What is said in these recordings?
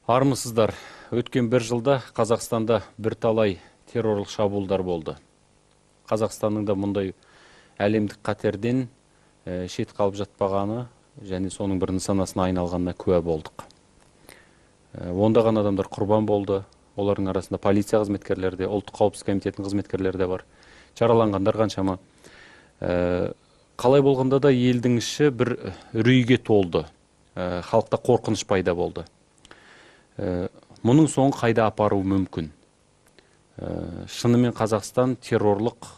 Армысыздар. Өткен бір жылда Қазақстанда бірталай террорлық шабуылдар болды. Қазақстанның да мұндай әлемдік қатерден шет қалып жатпағаны және соның бір нысанасына айналғанына куә болдық. Ондаған адамдар құрбан болды. Олардың арасында полиция қызметкерлері де, ұлттық қауіпсіздік комитетінің қызметкерлері де бар. Жараланғандар қаншама. Қалай болғанда да елдің іші бір үрейге толды. Халықта қорқыныш пайда болды. Мұның соңы қайда апаруы мүмкін? Шынымен Қазақстан террорлық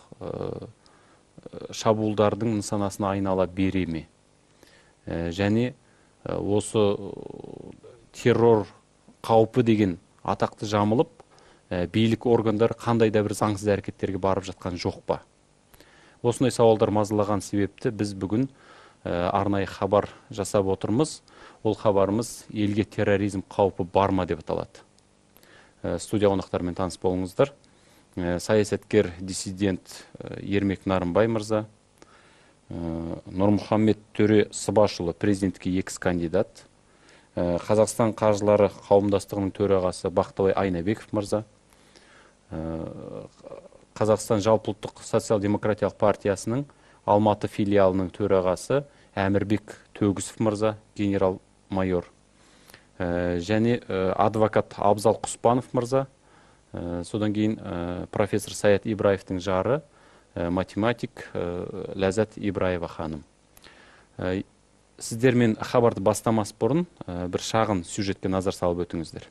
шабуылдардың нысанасына айнала бере ме? Және осы террор қаупі деген атақты жамылып, билік органдар қандай да бір заңсыз әрекеттерге барып жатқан жоқ па? Осындай сауалдар мазалаған себепті біз бүгін арнайы хабар жасап отырмыз. Ол хабарымыз елге терроризм қаупі бар ма деп аталады. Студия қонақтарымен таныс болыңыздар. Саясаткер диссидент Ермек Нарымбай мырза, Нұрмұхаммед Төре Сыбашұлы президентке экс-кандидат, Қазақстан қаржылары қауымдастығының төрағасы Бақтыбай Айнабеков мырза, Қазақстан жалпыұлттық социал-демократиялық партиясының Алматы филиалының төрағасы Әмірбек Төгісов мырза, генерал-майор, және адвокат Абзал Құспанов мырза, содан кейін профессор Саят Ибраевтің жары, математик Ләззат Ибраева ханым. Сіздермен хабарды бастамас бұрын бір шағын сюжетке назар салып өтіңіздер.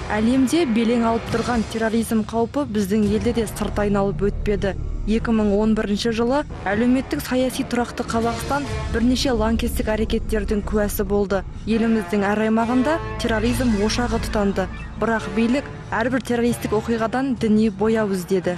Әлемде белең алып тұрған терроризм қаупі біздің елде де сырт айналып өтпеді. 2011 жылы әлеуметтік саяси тұрақты Қазақстан бірнеше лаңкестік әрекеттердің куәсі болды. Еліміздің әр аймағында терроризм ошағы тұтанды. Бірақ билік әрбір террористік оқиғадан діни бояу іздеді.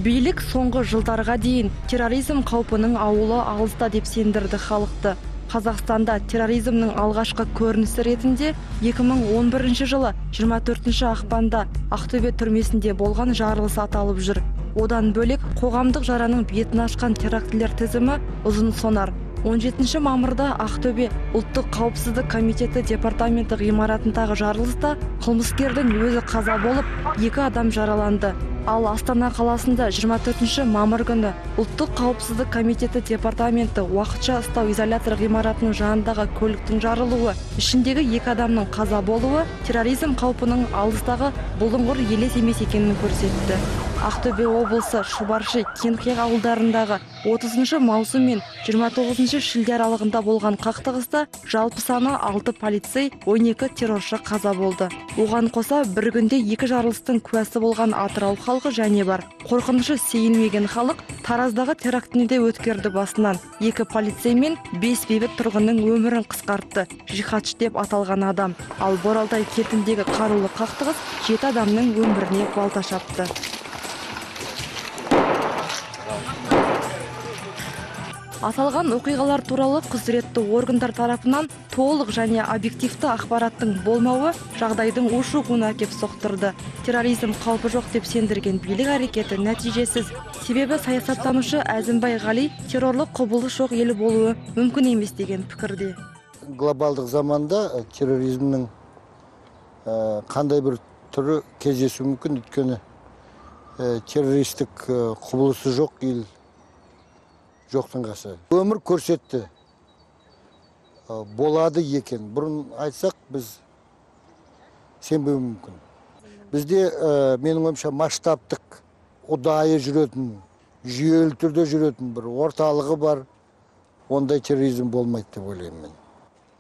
Билік соңғы жылдарға дейін терроризм қаупінің ауылы алыста деп сендірді халықты. Қазақстанда терроризмнің алғашқы көрінісі ретінде 2011 жылы 24 ақпанда Ақтөбе түрмесінде болған жарылыс аталып жүр. Одан бөлек қоғамдық жараның бетін ашқан терактілер тізімі ұзын сонар. 17 мамырда Ақтөбе ұлттық қауіпсіздік комитеті департаменті ғимаратындағы жарылыста қылмыскердің өзі қаза болып, 2 адам жараланды. Ал Астана қаласында 24 мамыр күні ұлттық қауіпсіздік комитеті департаменті уақытша ұстау изолятор ғимаратының жанындағы көліктің жарылуы, ішіндегі 2 адамның қаза болуы терроризм қаупінің алыстағы бұлыңғыр елес емес екенін көрсетті. Ақтөбе облысы Шұбаршы, Кеңқияқ ауылдарындағы 30 маусым мен 29 шілде аралығында болған қақтығыста жалпы саны 6 полицей, 12 терроршы қаза болды. Оған қоса бір күнде 2 жарылыстың куәсі болған Атырау халқы және бар. Қорқынышы сейілмеген халық Тараздағы терактіні де өткерді басынан. 2 полицей мен 5 бейбіт тұрғынның өмірін қысқартты. Жихадшы деп аталған адам. Ал Боралдай кентіндегі қарулы қақтығыс 7 адамның өміріне балта шапты. Аталған оқиғалар туралы құзыретті органдар тарапынан толық және объективті ақпараттың болмауы жағдайдың ушығуына әкеп соқтырды. Терроризм қаупі жоқ деп сендірген билік әрекеті нәтижесіз. Себебі саясаттанушы Әзімбай Ғали террорлық құбылыс жоқ ел болуы мүмкін емес деген пікірде. Глобалдық заманда терроризмнің қандай бір түрі кездесу мүмкін, өйткені террористік құбылысы жоқ ел жоқтың қасы. Өмір көрсетті. Болады екен. Бұрын айтсақ, біз сенбеу мүмкін. Бізде менің ойымша масштабтық, ұдайы жүретін, жүйелі түрде жүретін бір орталығы бар. Ондай терроризм болмайды деп ойлаймын мен.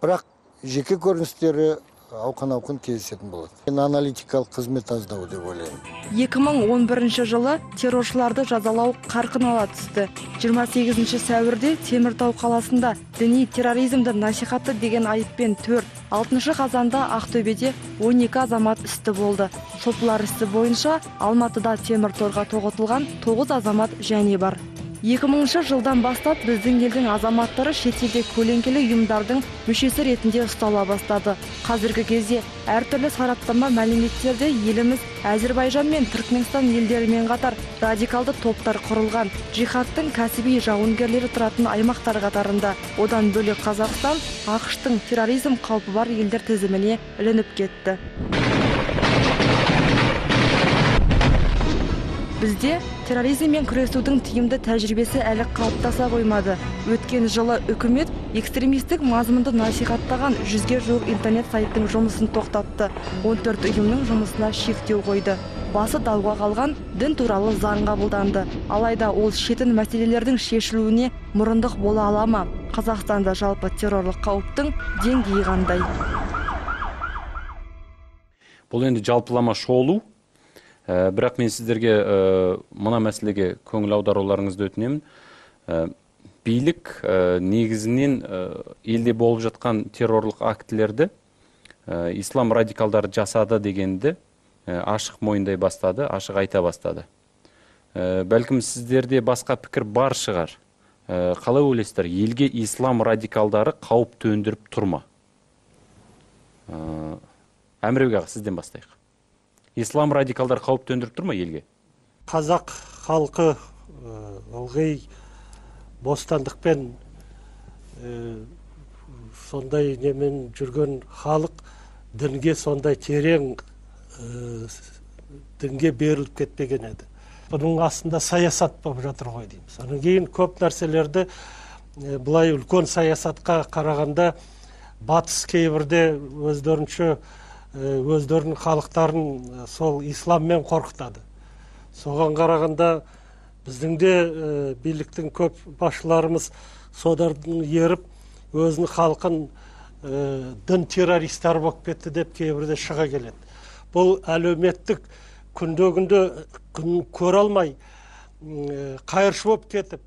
Бірақ жеке көріністері ауқан-ауқан кездесетін болады. Мен аналитикалық қызмет аздау деп ойлаймын. 2011 жылы терроршыларды жазалау қарқын ала түсті. 28 сәуірде Теміртау қаласында діни терроризмді насихаты деген айыппен 4, 6 қазанда Ақтөбеде 12 азамат істі болды. Сотылар істі бойынша Алматыда темір торға тоғытылған 9 азамат және бар. 2000 жылдан бастап біздің елдің азаматтары шетелде көлеңкелі ұйымдардың мүшесі ретінде ұстала бастады. Қазіргі кезде әртүрлі сараптама мәліметтерде еліміз Әзербайжан мен Түркменстан елдерімен қатар радикалды топтар құрылған, джихадтың кәсіби жауынгерлері тұратын аймақтар қатарында. Одан бөлек Қазақстан ақш-тың терроризм қаупі бар елдер тізіміне ілініп кетті. Бізде терроризммен күресудің тиімді тәжірибесі әлі қалыптаса қоймады. Өткен жылы үкімет экстремистік мазмұнды насихаттаған 100-ге жуық интернет сайттың жұмысын тоқтатты. 14 ұйымның жұмысына шектеу қойды. Басы дауға қалған дін туралы заң қабылданды. Алайда ол шетін мәселелердің шешілуіне мұрындық бола ала ма? Қазақстанда жалпы террорлық қауіптің деңгейі қандай? Бұл енді жалпылама шолу. Бірақ мен сіздерге мына мәселеге көңіл аударуларыңызды өтінемін. Билік негізінен елде болып жатқан террорлық актілерді ислам радикалдары жасады дегенді ашық мойындай бастады, ашық айта бастады. Бәлкім сіздерде басқа пікір бар шығар. Қалай ойлайсыздар, елге ислам радикалдары қауіп төндіріп тұрма? Әміреуге аға, сізден бастайық. Ислам радикалдар қауіп төндіріп тұр ма елге? Қазақ халқы ылғи бостандықпен сондай немен жүрген халық дінге сондай терең дінге беріліп кетпеген еді. Бұның астында саясат болып жатыр ғой дейміз. Содан кейін көп нәрселерді бұлай үлкен саясатқа қарағанда батыс кейбірде өздерінің халықтарын сол исламмен қорқытады. Соған қарағанда біздің де биліктің көп басшыларымыз содардың еріп өзінің халқын дін террористар болып кетті деп кейбірде шыға келеді. Бұл әлеуметтік күнде күн көре алмай қайыршы болып кетіп,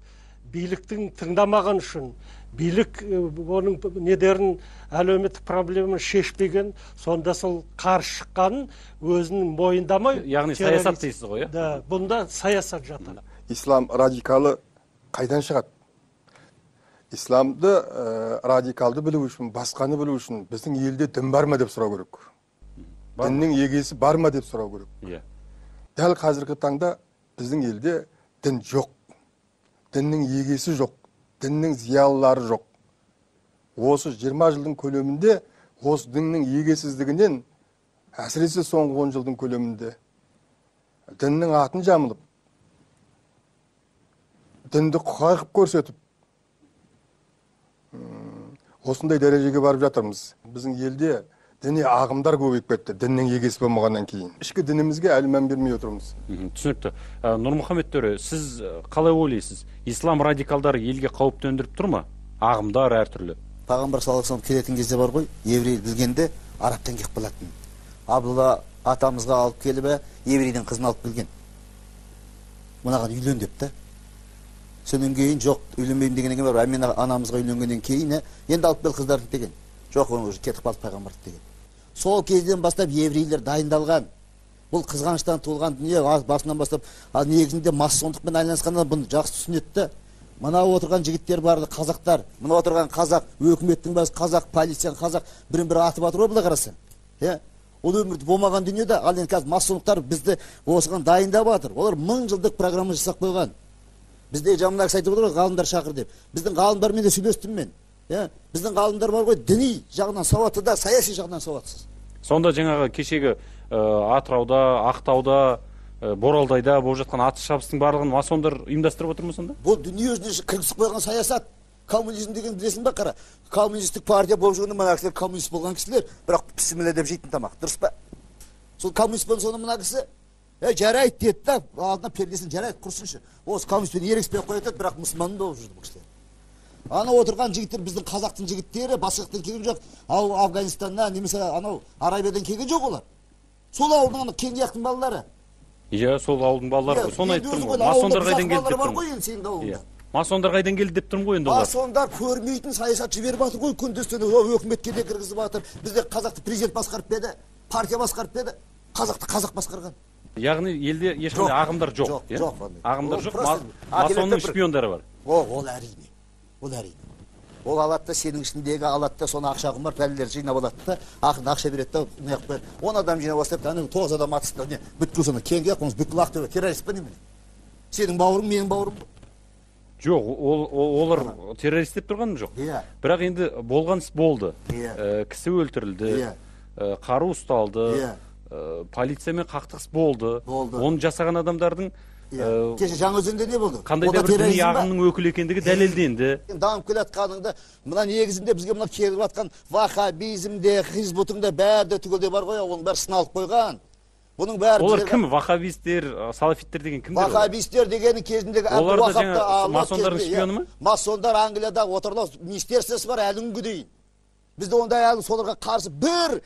биліктің тыңдамаған үшін билік оның недерін әлеуметтік проблеманы шешпеген, сонда сол қарсы шыққанын өзінің мойындамай, яғни саясат дейсіз ғой, да, бұнда саясат жатыр. Ислам радикалы қайдан шығады? Исламды радикалды білу үшін, басқаны білу үшін біздің елде дін бар ма деп сұрау керек. Діннің егесі бар ма деп сұрау керек. Дәл қазіргі таңда біздің елде дін жоқ. Діннің егесі жоқ. Діннің зиялылары жоқ. Осы 20 жылдың көлемінде, осы діннің егесіздігінен, әсіресе соңғы 10 жылдың көлемінде, діннің атын жамылып, дінді қайқып көрсетіп, осындай дәрежеге барып жатырмыз. Біздің елде діни ағымдар көбейіп кетті, діннің егесі болмағаннан кейін. Ішкі дінімізге әлі мән бермей отырмыз. Түсінікті. Нұрмұхамед төре, сіз қалай ойлайсыз? Ислам радикалдары елге қауіп төндіріп тұр ма? Ағымдар әртүрлі. Пайғамбар саллаллаху алейхи вассалам келетін кезде бар ғой, еврей білгенде арабтан келіп қалатын. Абдулла атамызға алып келіп, еврейдің қызын алып келген. Мынаған үйлен деп та. Сонан кейін жоқ, үйленбеймін дегеннен кейін бар, мен анамызға үйленгеннен кейін енді алып кел қыздарын деген. Жоқ, оны кетіп қалды пайғамбар деген. Сол кезден бастап еврейлер дайындалған. Бұл қызғаныштан туылған дүние басынан бастап, негізінде масондықпен айналысқанда бұны жақсы түсінеді. Мына отырған жігіттер барды, қазақтар, мына отырған қазақ, өкіметтің басы қазақ, полицияның қазақ, бірін-бірі атып атыр ғой, бұлай қарасаң. Ол өмірде болмаған дүниеде, ал енді қазір масондықтар бізді осыған дайындап жатыр. Олар 1000 жылдық программа жасап қойған. Бізде жаман кісі айтып отыр ғой, ғалымдар шақыр деп. Біздің ғалымдармен де сөйлестім мен. Біздің ғалымдар бар ғой, діни жағынан сауатты да, саяси жағынан сауатсыз. Сонда жаңағы кешегі Атырауда, Ақтауда, Боралдайда болып жатқан атыс шабыстың барлығын масондар ұйымдастырып отыр ма сонда? Бұл дүние өзіне кіргізіп қойған саясат. Коммунизм деген білесің ба, қара? Коммунистік партия болып жүргенде мына кісілер коммунист болған кісілер, бірақ бісміллә деп жейтін тамақ, дұрыс па? Сол коммунист болған соны мына кісі жарайды деді да, алдына пердесін жарайды, құрсыншы. Осы коммунистпен ерекспей қоятады, бірақ мұсылман болып жүрді бұл кісілер. Ана отырған жігіттер біздің қазақтың жігіттері, басқа жақтан келген жоқ. Ал Афганистаннан, немесе анау Арабиядан келген жоқ олар. Сол ауылдың Кеңжақтың балалары. Иә, сол ауылдың балалары. Соны айтып тұрмын ғой. Масондар қайдан келді деп тұрмын. Масондар қайдан келді деп тұрмын ғой енді олар. Масондар көрмейтін саясат жіберіп жатыр ғой, күндестен өкіметке де кіргізіп жатыр. Бізде қазақты президент басқарып берді, партия басқарып берді, қазақты қазақ басқарған. яғни елде ешқандай ағымдар жоқ. Жоқ, иә? жоқ ондай. Ағымдар Ол жоқ, просто масонның бір- шпиондары бар. Ол әрине. Ол әрине. Ол алады да сенің ішіндегі алады да соны ақша құмар пәлелер жинап алады да ақырында ақша береді да неғып қояды. 10 адам жинап бастап ана 9 адам атысты. Не бүткіл соны кеңге қоңыз бүткіл ақтөбе террорист па немене? Сенің бауырың менің бауырым. Жоқ, олар террорист деп тұрған жоқ. Иә. Бірақ енді болған іс болды. Иә. Кісі өлтірілді, Иә. қару ұсталды, Иә. полициямен қақтығыс болды. Болды. Оны жасаған адамдардың Кеше Жаңаөзенде не болды? қандай Ода да бір діни терроризм ба? ағымның өкілі екендігі дәлелденді. Дамып келе жатқаныңда мына негізінде бізге мына келіп жатқан вахабизмде, хизбутыңда бәрі де түгелде бар ғой, оның бәрі сыналып қойған. Бұның бәрі Олар кім? Вахабистер, салафиттер деген кімдер? Вахабистер дегені кезіндегі Олар да Абдул-Вахаб жаңа Аллах масондардың кезінде, шпионы ма? Масондар Англияда отарлау министерствосы бар әлі күнге дейін. Бізде ондай әлі соларға қарсы бір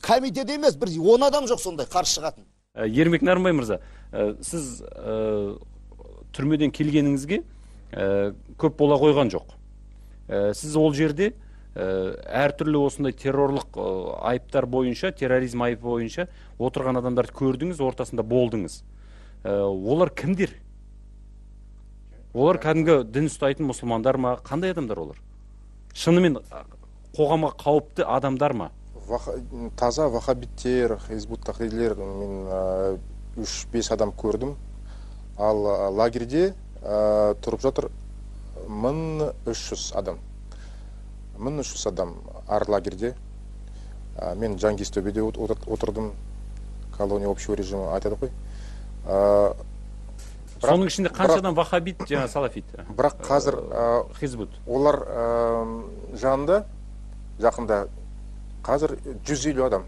комитет емес, бір 10 адам жоқ сондай қарсы шығатын. Ермек Нарымбай мырза, сіз түрмеден келгеніңізге көп бола қойған жоқ. Сіз ол жерде әртүрлі осындай террорлық айыптар бойынша, терроризм айыбы бойынша отырған адамдарды көрдіңіз, ортасында болдыңыз. Олар кімдер? Олар кәдімгі дін ұстайтын мұсылмандар ма? Қандай адамдар олар? Шынымен қоғамға қауіпті адамдар ма? Таза вахабиттер, хизбут тахрилер мен 3-5 адам көрдім. Ал лагерде тұрып жатыр 1300 адам. 1300 адам ар лагерде. Мен Жаңгестөбеде отырдым. Колония общего режима айтады ғой. Соның ішінде қаншадан вахабит, жаңа салафит? Бірақ қазір хизбут. Олар жанында жақында қазір 150 адам.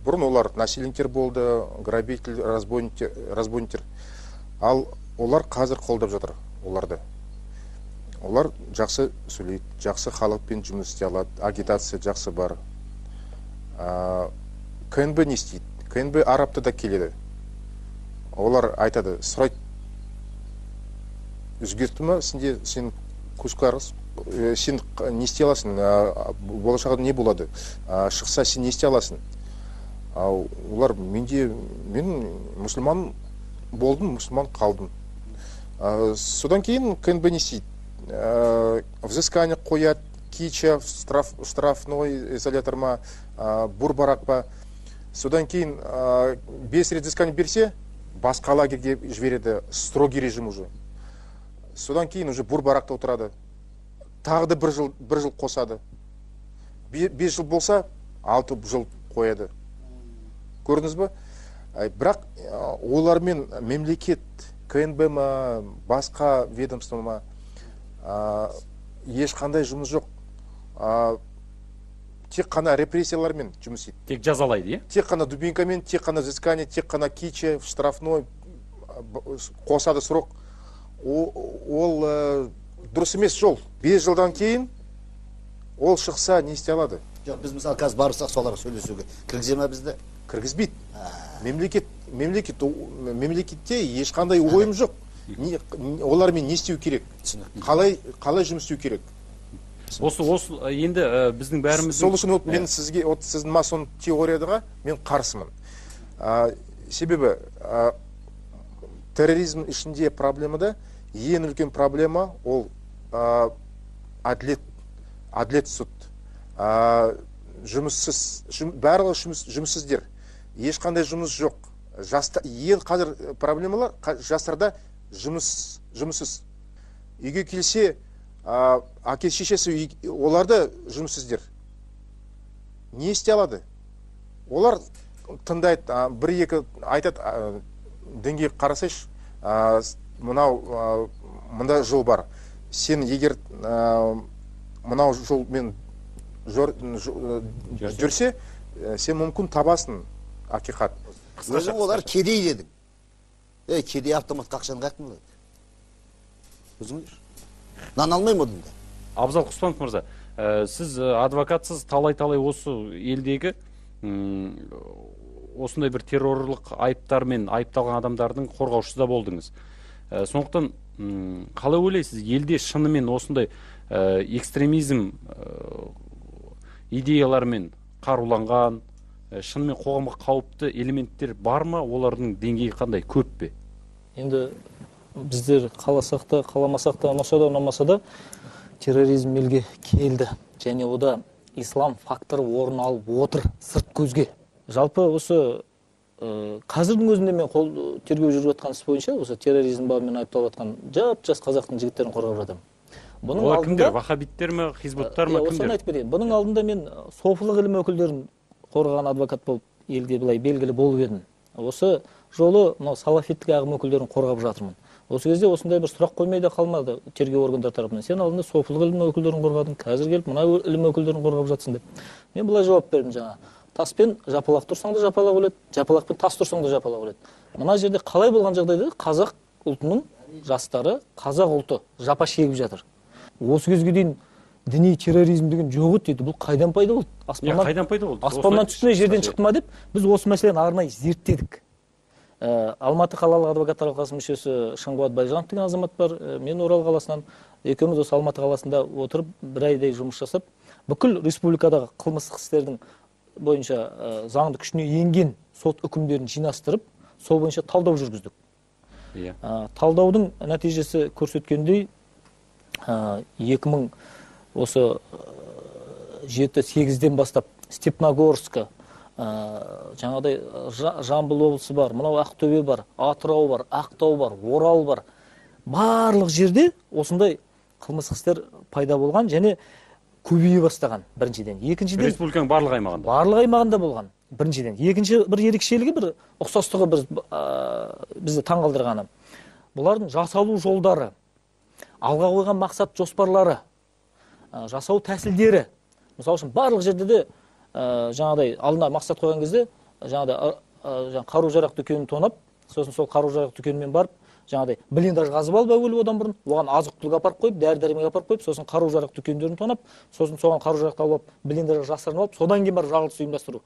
Бұрын олар насильниктер болды, грабитель, разбойниктер. Ал олар қазір қолдап жатыр оларды. Олар жақсы сөйлейді, жақсы халықпен жұмыс істей алады, агитация жақсы бар. КНБ не істейді? КНБ арабта да келеді. Олар айтады, сұрайды, өзгерті ма, сен көзқарас, сен не істей аласың, болашақта не болады, шықса сен не істей аласың. Олар мен мұсылман болдым, мұсылман қалдым. Содан кейін КНБ не істейді? Взыскание қояды, кича, штрафной изолятор ма, бурбарақ па. Содан кейін 5 рет взыскание берсе, басқа лагерге жібереді, строгий режим уже. Содан кейін уже бурбарақта отырады. Тағы да бір жыл қосады. 5 жыл болса, 6 жыл қояды. Көрдіңіз ба? Бірақ олармен мемлекет, КНБ ма, басқа ведомство ма, ешқандай жұмыс жоқ. Тек қана репрессиялармен жұмыс етеді. Тек жазалайды, е? Тек қана дубинкамен, тек қана взыскание, тек қана кича, штрафной, қосады срок. Ол дұрыс емес жол. 5 жылдан кейін ол шықса не істей алады? Жоқ, біз мысалы қазір барсақ соларға сөйлесуге кіргізе ма бізді? Кіргізбейді. Мемлекетте ешқандай ойым жоқ. Олармен не істеу керек? Қалай жұмыс істеу керек? Осы енді біздің бәріміз... Сол үшін мен сізге, сіздің масон теорияға мен қарсымын. Себебі терроризм ішінде проблемада ең үлкен проблема ол әділет суд. Барлығы жұмыссыздер. Ешқандай жұмыс жоқ. Ең қазір проблемалар жастарда жұмыссыз. Үйге келсе, әке шешесі оларды жұмыссыздер. Не істей алады? Олар тыңдайды, бір-екі айтады, дінге қарасайш, мында жол бар. Сен егер мынау жолмен жүрсе, сен мүмкін табасың ақиқат. Өзің олар кедей дедің. Кедей автомат қақшаны қақын болады. Өзің жүр. Нан алмайым одында. Абзал Құспанов мырза, сіз адвокатсыз талай-талай осы елдегі осындай бір террорлық айыптармен айыпталған адамдардың қорғаушысы да болдыңыз. Сондықтан қалай ойлайсыз, елде шынымен осындай экстремизм идеялармен қаруланған, шынымен қоғамға қауіпті элементтер бар ма, олардың деңгейі қандай, көп пе? Енді біздер қаласақ та, қаламасақ та, ұнамаса да терроризм елге келді. Және ода ислам факторы орын алып отыр сырт көзге. Жалпы осы қазірдің өзінде мен тергеу жүріп жатқан іс бойынша осы терроризм бабымен айыпталып жатқан жас қазақтың жігіттерін қорғап жатырмын. Олар кімдер? Вахабиттер ме, хизбуттар ма, кімдер? Осыны айтып берейін. Бұның алдында мен софылық ілім өкілдерін қорғаған адвокат болып елде былай белгілі болып едім. Осы жолы салафиттік ағым өкілдерін қорғап жатырмын. Осы кезде осындай бір сұрақ қоймай да қалмады тергеу органдар тарапынан. Сен алдында софылық ілім өкілдерін қорғадың, қазір келіп мына ілім өкілдерін қорғап жатсың деп. Мен былай жауап бердім жаңа. Таспен жапалақ тұрсаң да жапалақ өледі, жапалақпен тас тұрсаң да жапалақ өледі. Мына жерде қалай болған жағдайда қазақ ұлтының жастары, қазақ ұлты жапа шегіп жатыр. Осы кезге дейін діни терроризм деген жоқ еді. Бұл қайдан пайда болды? Қайдан пайда болды? Аспаннан түсті ме, жерден шықты ма деп біз осы мәселені арнайы зерттедік. Алматы қалалық адвокаттар алқасының мүшесі Шыңғуат Байжанов деген азамат бар. Мен Орал қаласынан, екеуміз осы Алматы қаласында отырып бір айдай жұмыс жасап, бүкіл республикадағы қылмыстық істердің бойынша заңды күшіне енген сот үкімдерін жинастырып, сол бойынша талдау жүргіздік. Талдаудың нәтижесі көрсеткендей 2007-8-ден бастап Степногорскі, жаңағыдай Жамбыл облысы бар, мынау Ақтөбе бар, Атырау бар, Ақтау бар, Орал бар. Барлық жерде осындай қылмыстық істер пайда болған және көбейе бастаған біріншіден. Екіншіден республиканың барлық аймағында. Барлық аймағында болған. Біріншіден. Екінші бір ерекшелігі, бір ұқсастығы бізді таңғалдырғаны. Бұлардың жасалу жолдары, алға қойған мақсат жоспарлары, жасау тәсілдері. Мысалы үшін барлық жерде де жаңағыдай алдына мақсат қойған кезде жаңағыдай қару-жарақ дүкенін тонап, сосын сол қару-жарақ дүкенімен барып, жаңағыдай блиндаж қазып алып әуелі одан бұрын, оған азық-түлік апарып қойып, дәрі-дәрмек апарып қойып, сосын қару-жарақ дүкендерін тонап, сосын соған қару-жарақты алып, блиндажға жасырынып алып, содан кейін барып жарылыс ұйымдастыру,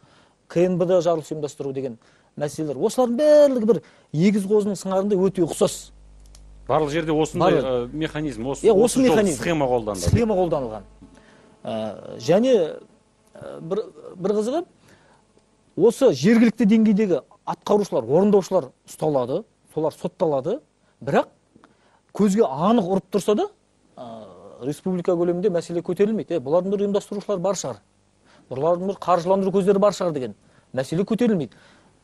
КНБ-да жарылыс ұйымдастыру деген мәселелер. Осылардың барлығы бір егіз қозының сыңарындай өте ұқсас. Барлық жерде осындай механизм, осы схема қолданылған. Схема қолданылған. Және бір қызығы, осы жергілікті деңгейдегі атқарушылар, орындаушылар ұсталады, солар сотталады, бірақ көзге анық ұрып тұрса да, республика көлемінде мәселе көтерілмейді. Бұлардың бір ұйымдастырушылар бар шығар, бұлардың бір қаржыландыру көздері бар шығар деген мәселе көтерілмейді.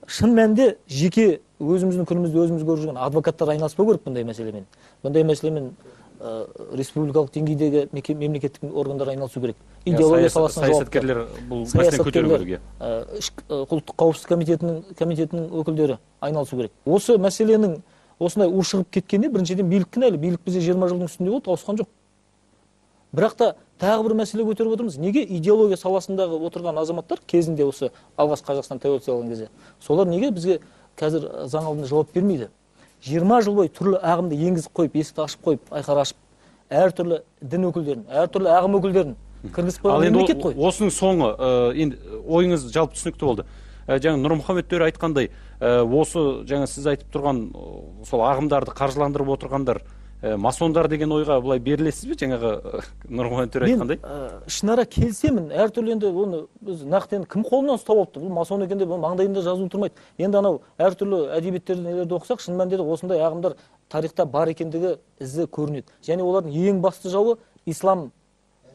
Шын мәнінде жеке өзіміздің күнімізде өзіміз көріп жүрген адвокаттар айналыспау керек бұндай мәселемен. Бұндай мәселемен республикалық деңгейдегі мемлекеттік органдар айналысу керек. Идеология саласына жауапты. Саясаткерлер бұл мәселені көтеру керек. Ұлттық қауіпсіздік комитетінің өкілдері айналысу керек. Осы мәселенің осындай ушығып кеткенде біріншіден билік кінәлі. Билік бізде 20 жылдың үстінде болды, ауысқан жоқ. Бірақ та тағы бір мәселе көтеріп отырмыз. Неге идеология саласындағы отырған азаматтар кезінде осы алғаш Қазақстан тәуелсіздік алған кезде, солар неге бізге қазір заң алдында жауап бермейді? 20 жыл бойы түрлі ағымды енгізіп қойып, есікті ашып қойып, айқара ашып, әртүрлі дін өкілдерін, әртүрлі ағым өкілдерін кіргізіп қойған мемлекет қой. Осының соңы, енді ойыңыз жалпы түсінікті болды. Жаңа Нұрмұхамед төр айтқандай, осы жаңа сіз айтып тұрған сол ағымдарды қаржыландырып отырғандар масондар деген ойға былай берілесіз бе, жаңағы Нұрмұхамед төр айтқандай? Мен ішінара келсемін, әртүрлі енді оны біз нақты кім қолынан ұстап алыпты, бұл масон екенде бұл маңдайында жазылып тұрмайды. Енді анау әртүрлі әдебиеттерді нелерді оқысақ, шын мәнінде осындай ағымдар тарихта бар екендігі ізі көрінеді. Және олардың ең басты жауы ислам,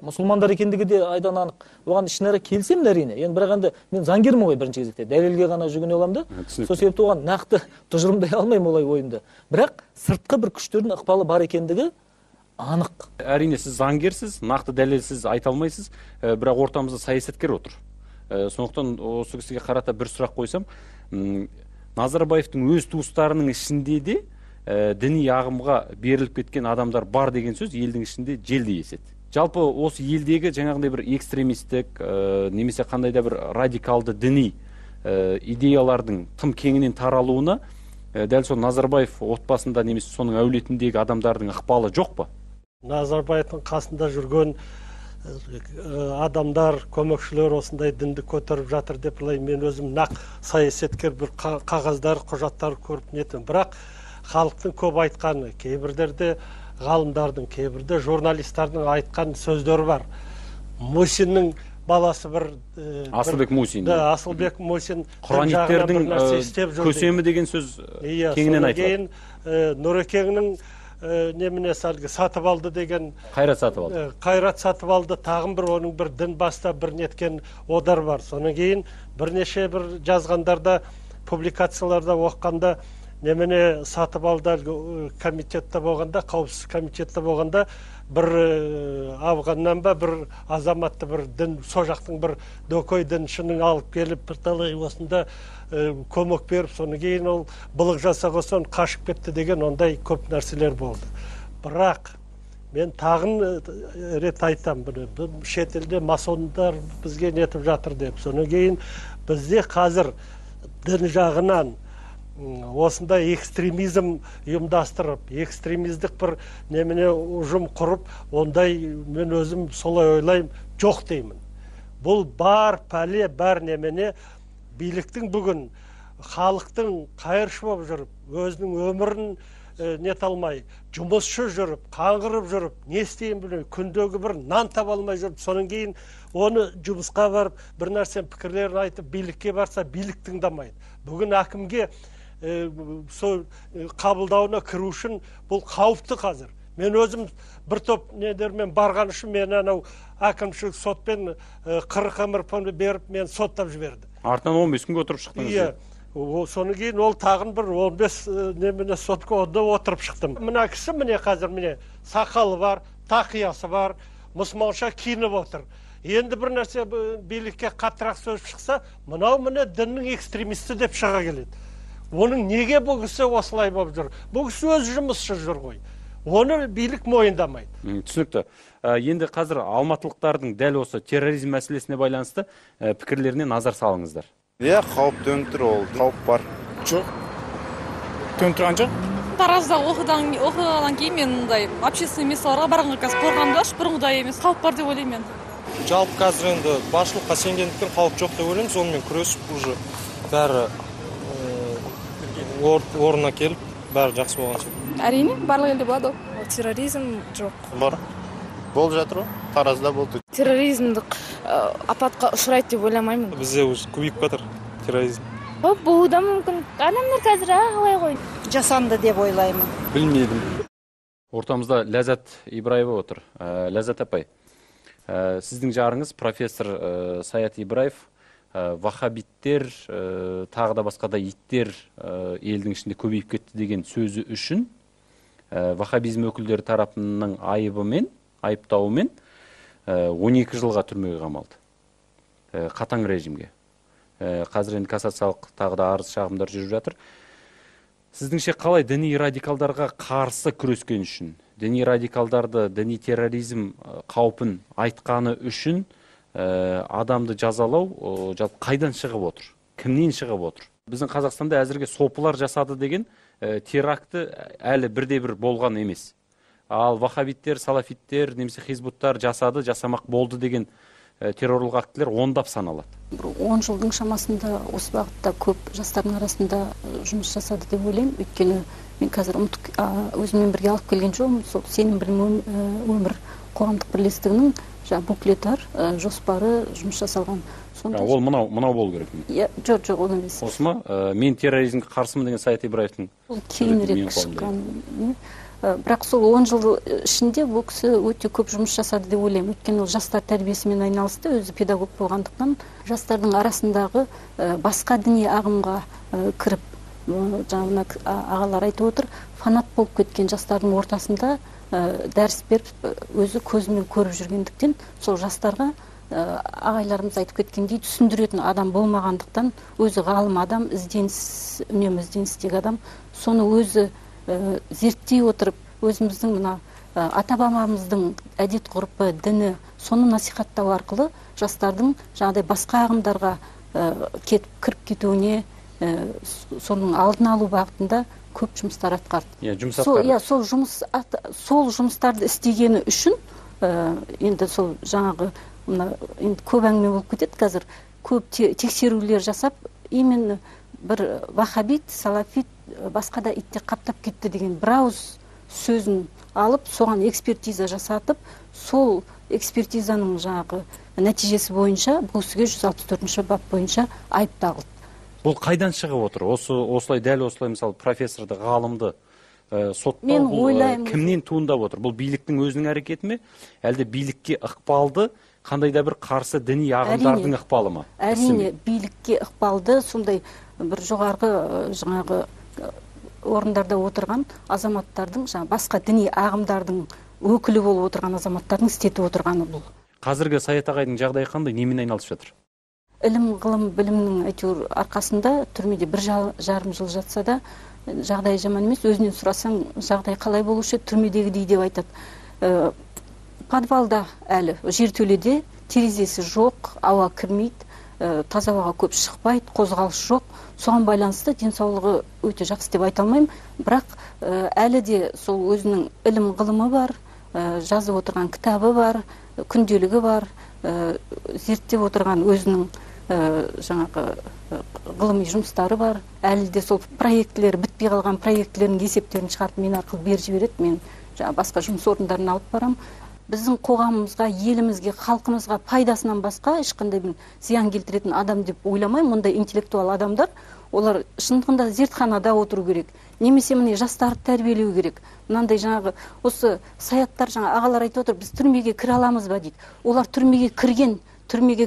мұсылмандар екендігі де айдан анық. Оған ішінара келсемін әрине. Енді бірақ енді мен заңгермін ғой бірінші кезекте. Дәлелге ғана жүгіне аламын да. Сол себепті оған нақты тұжырымдай алмаймын олай ойымды. Бірақ сыртқы бір күштердің ықпалы бар екендігі анық. Әрине сіз заңгерсіз, нақты дәлелсіз айта алмайсыз, бірақ ортамызда саясаткер отыр. Сондықтан осы кісіге қарата бір сұрақ қойсам, Назарбаевтың өз туыстарының ішінде де діни ағымға беріліп кеткен адамдар бар деген сөз елдің ішінде желдей еседі. Жалпы осы елдегі жаңағындай бір экстремистік, немесе қандай да бір радикалды діни идеялардың тым кеңінен таралуына дәл сол Назарбаев отбасында немесе соның әулетіндегі адамдардың ықпалы жоқ па? Назарбаевтың қасында жүрген адамдар, көмекшілер осындай дінді көтеріп жатыр деп мен өзім нақ саясаткер бір қағаздар, құжаттар көріп нетім. Бірақ халықтың көп айтқаны, кейбірлерде ғалымдардың, кейбірде журналистердің айтқан сөздері бар. Мусиннің баласы бір Асылбек Мусин. Да, Асылбек Мусин Құраниттердің көсемі деген сөз кеңінен айтылады. Кейін Нұрекеңнің неміне әлгі сатып алды деген Қайрат сатып алды. Қайрат сатып алды, тағын бір оның бір дін баста бір неткен одар бар. Содан кейін бірнеше бір жазғандарда, публикацияларда оққанда немене сатып алды комитетте болғанда, қауіпсіз комитетте болғанда бір Афғаннан ба бір азаматты бір дін, со жақтың бір дөкей діншінің алып келіп бірталай осында көмек беріп, соны кейін ол былық жасауға соң қашып кетті деген ондай көп нәрселер болды. Бірақ мен тағын рет айтам, шетелде масондар бізге нетіп жатыр деп. Соны кейін бізде қазір дін жағынан осындай экстремизм ұйымдастырып, экстремиздік бір немене ұжым құрып, ондай мен өзім солай ойлайым, жоқ деймін. Бұл бар пәле, бар немене биліктің бүгін халықтың қайыршы болып жүріп, өзінің өмірін нет алмай, жұмысшы жүріп, қаңғырып жүріп, не істейін білмей, күндегі бір нан таба алмай жүріп, содан кейін оны жұмысқа барып, бір нәрсе пікірлерін айтып, билікке барса, билік тыңдамайды. Бүгін әкімге сол қабылдауына кіру үшін бұл қауіпті қазір. Мен өзім бір топ недермен барған үшін мен анау әкімшілік сотпен 40 өмір беріп мен соттап жіберді. Артынан 15 күнге отырып шықтыңыз. Иә. Соны кейін ол тағын бір 15 немене сотқа онда отырып шықтым. Мына кісі міне қазір міне сақалы бар, тақиясы бар, мұсылманша киініп отыр. Енді бір нәрсе билікке қаттырақ сөз шықса, мынау міне діннің экстремисті деп шыға келеді. Оның неге бұл кісі осылай болып жүр? Бұл кісі өз жұмысшы жүр ғой. Оны билік мойындамайды. Түсінікті. Енді қазір алматылықтардың дәл осы терроризм мәселесіне байланысты пікірлеріне назар салыңыздар. Иә, қауіп төніп тұр, ол қауіп бар. Жоқ. Төніп тұрған жоқ? Таразда оқығаннан кейін мен мұндай общественный месталарға барғанға қазір қорғанымда бұрынғыдай емес. Қауіп бар деп ойлаймын мен. Жалпы қазір енді басшылыққа сенгендіктен қауіп жоқ деп ойлаймын. Сонымен күресіп уже бәрі орнына келіп, бәрі жақсы болған сияқты. Әрине, барлық елде болады ол. Терроризм жоқ. Бар. Болып жатыр ғой, Таразда болды. Терроризмдік апатқа ұшырайды деп ойламаймын. Бізде уже көбейіп жатыр терроризм. Болуы да мүмкін. Адамдар қазір қалай ғой? Жасанды деп ойлаймын. Білмедім. Ортамызда Ләззат Ибраева отыр. Ләззат апай, сіздің жарыңыз профессор Саят Ибраев, вахабиттер, тағы да басқа да иттер елдің ішінде көбейіп кетті деген сөзі үшін вахабизм өкілдері тарапының айыптауымен 12 жылға түрмеге қамалды. Қатаң режимге. Қазір енді кассациялық тағы да арыз шағымдар жүріп жатыр. Сіздіңше қалай діни радикалдарға қарсы күрескен үшін, діни радикалдарды, діни терроризм қаупін айтқаны үшін адамды жазалау қайдан шығып отыр? Кімнен шығып отыр? Біздің Қазақстанда әзірге сопылар жасады деген теракті әлі бірде-бір болған емес. Ал вахабиттер, салафиттер, немесе хизбуттар жасады, жасамақ болды деген террорлық актілер ондап саналады. 10 жылдың шамасында осы бағытта көп жастардың арасында жұмыс жасады деп ойлаймын. Өйткені мен қазір өзіммен бірге алып келген жоқпын. Сол сенім білім өмір қоғамдық бірлестігінің буклеттер, жоспары жұмыс жасалған. Ол мынау болу керек. Жоқ, ол емес. Осы ма? Мен терроризмге қарсымын деген Саят Ибраевтың. Ол кейінірек шыққан. Бірақ сол 10 жыл ішінде бұл кісі өте көп жұмыс жасады деп ойлаймын. Өйткені ол жастар тәрбиесімен айналысты, өзі педагог болғандықтан жастардың арасындағы басқа діни ағымға кіріп, жаңағына ағалар айтып отыр, фанат болып кеткен жастардың ортасында дәріс беріп, өзі көзімен көріп жүргендіктен сол жастарға ағайларымыз айтып кеткендей түсіндіретін адам болмағандықтан, өзі ғалым адам, үнемі ізденістегі адам, соны өзі зерттей отырып, өзіміздің мына ата-бабамыздың әдет ғұрпы, діні, соны насихаттау арқылы жастардың жаңағыдай басқа ағымдарға кіріп кетуіне, соның алдын алу бағытында көп жұмыстар атқарды. Сол жұмыстарды істегені үшін, енді сол жаңағы көп әңгіме болып кетеді қазір, көп тексерулер жасап, именно бір вахабит, салафит, басқа да итте қаптап кетті деген бір ауыз сөзін алып соған экспертиза жасатып, сол экспертизаның жаңағы нәтижесі бойынша бұл кісіге 164 бап бойынша айып тағылды. Бұл қайдан шығып отыр? Осылай дәл осылай мысалы профессорды, ғалымды соттау Мен бұл ойлаймын, кімнен туындап отыр? Бұл биліктің өзінің әрекеті ме? Әлде билікке ықпалды қандай да бір қарсы діни ағымдардың ықпалы ма? Әрине, билікке ықпалды, сондай бір жоғарғы жаңағы орындарда отырған азаматтардың, басқа діни ағымдардың өкілі болып отырған азаматтардың істетіп отырғаны бұл. Қазіргі Саят ағайдың жағдайы қандай, немен айналысып жатыр? Ілім, ғылым, білімнің әйтеуір арқасында түрмеде 1,5 жыл жатса да, жағдай жаман емес. Өзінен сұрасаң, жағдай қалай болушы, түрмедегідей деп айтады. Подвалда әлі, жертөледе терезесі жоқ, ауа кірмейді, таза ауаға көп шықпайды, қозғалыс жоқ. Соған байланысты денсаулығы өте жақсы деп айта алмаймын, бірақ әлі де сол өзінің ілім ғылымы бар, жазып отырған кітабы бар, күнделігі бар, зерттеп отырған өзінің жаңағы ғылыми жұмыстары бар. Әлі де сол проектілері, бітпей қалған проектілерінің есептерін шығарып мен арқылы беріп жібереді. Мен басқа жұмыс орындарына алып барам. Біздің қоғамымызға, елімізге, халқымызға пайдасынан басқа ешқандай зиян келтіретін адам деп ойламаймын. Мұндай интеллектуал адамдар, олар шындығында зертханада отыру керек. Немесе міне жастарды тәрбиелеу керек. Мынандай жаңағы осы саяттар ағалар айтып отыр, біз түрмеге кіре аламыз ба дейді. Олар түрмеге